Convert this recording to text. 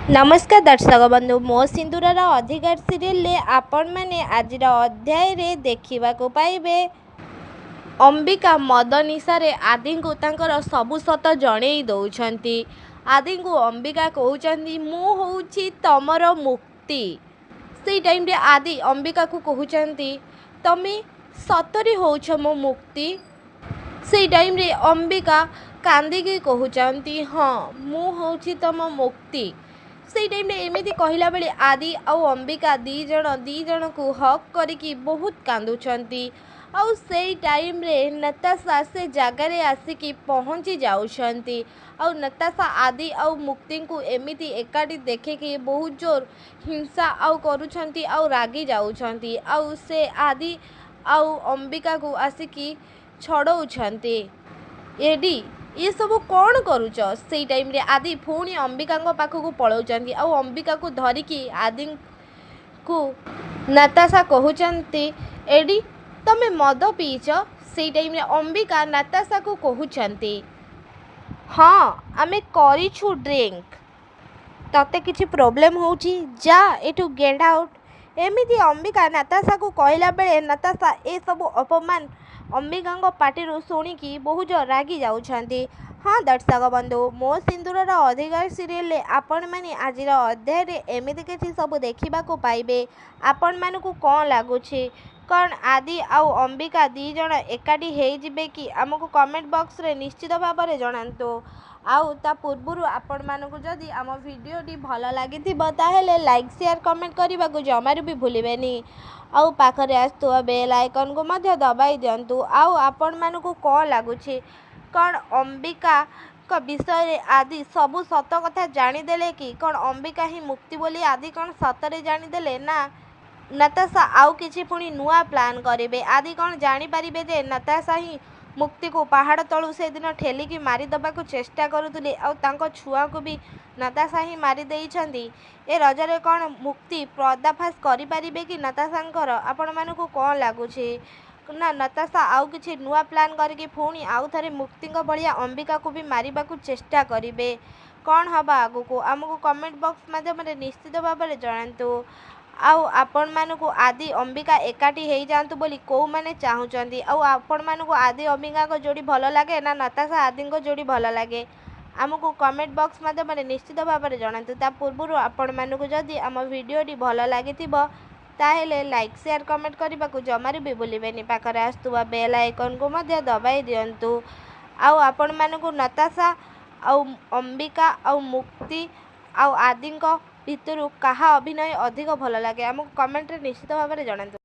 नमस्कार दर्शक बंधु मो सिंदूरर अधिकार सीरियल आपण मैंने आज अध्याय देखा पाइबे अंबिका मद निशारे आदि को तांकर सबु सत जणे दौरान आदि को अंबिका कहते मु हूँ तमर मुक्ति से टाइम रे आदि अंबिका को कहते तमे सतरे होछ मो मुक्ति से टाइम रे अंबिका कांदिकी कहते हाँ मु हूँ तम मुक्ति से टाइम रे एमती कहला बेले आदि आउ अंबिका दी जन को हक करिकी बहुत कांदुछंती आउ से टाइम रे नताशा से जगार आसिकी पहुँची जाउछंती आउ नताशा आदि आउ मुक्ति को एमती एकाठी देखिकी बहुत जोर हिंसा आउ करुछंती आउ रागी जाउछंती आउ से आदि आउ अंबिका को आसिकी छड़ौछंती एडी ये सब कौन करुच से टाइम रे आदि पुणी अंबिका पाखक पलाउछंती आउ अंबिका को धरिकी आदि को नताशा कहते एडी तमे मद पीच से टाइम रे अंबिका नताशा को कहते हाँ आमे करिछु ड्रिंक तते किसी प्रॉब्लम होउची जा एटू गेट आउट एमिति अंबिका नताशा को कहला बेले नताशा ए सब अपमान अंबिका पार्टी शुणिकी बहुत जोर रागी जाउछंती। हाँ दर्शक बंधु मो सिंदूरर अधिकार सीरियल आपण मैंने आज अध्याय एमती किसी सब देखा पाइबे आपण मानक कौन लगुच कौन आदि आउ अंबिका दी जण एकाठी हो कि आमको कमेंट बॉक्स रे निश्चित भाव में जनातु आउ ता पूर्व आपण मानक जदि आम भिडियोटी भल लगी ताहेले लाइक शेयर कमेंट करने को जमार भी भूलें आउ पाखरे आसुवा बेल आइकन को मध्य दबाई दिंतु आउ आपण मानक कौन लगुच कौन अंबिका विषय रे आदि सबु सत कथा जानीदेले कि कौन अंबिका ही मुक्ति बोली आदि कौन सतरे जानीदेले ना नताशा आउ किछि पुणी नुआ प्लान करेंगे आदि कौन जानीपारे जे नताशा ही मुक्ति को पहाड़ तलू से दिन ठेलिकी मारिदेवा को चेष्टा करुले आउ छुआ को भी नताशा ही मारी देइछंती ए रजरे कौन मुक्ति पर्दाफाश करें कि नताशांकर आपण मानक कौन लगुच ना नताशा आउ किछि नुआ प्लान करके पुणी आउ थे मुक्ति भाया अंबिका को भी मारने को चेष्टा करेंगे कौन हवा आगु आमको कमेंट बॉक्स माध्यम निश्चित भाव में जनातु आउ आपण मानक आदि अंबिका एकाठी हो जातु बोली कौ मैंने चाहूँगी आपण मानक आदि अंबिका को जोड़ी भल लगे ना नताशा आदि को जोड़ी भल लगे आमको कमेंट बॉक्स माध्यम निश्चित भाव में जनातु ता पूर्व आपण मानक जदि आम भिडियोटी भल लगी ताहेले लाइक शेयर कमेंट करने को जमार भी भूलें पाखरे आसुवा बेल आइकन को मध्य दबाई दिंतु आउ आपण मानक नताशा आउ अंबिका आउ मुक्ति आउ आदि भितर कहा अभिनय अधिक भल लगे आमको कमेंट रे निश्चित भाव में जनातु।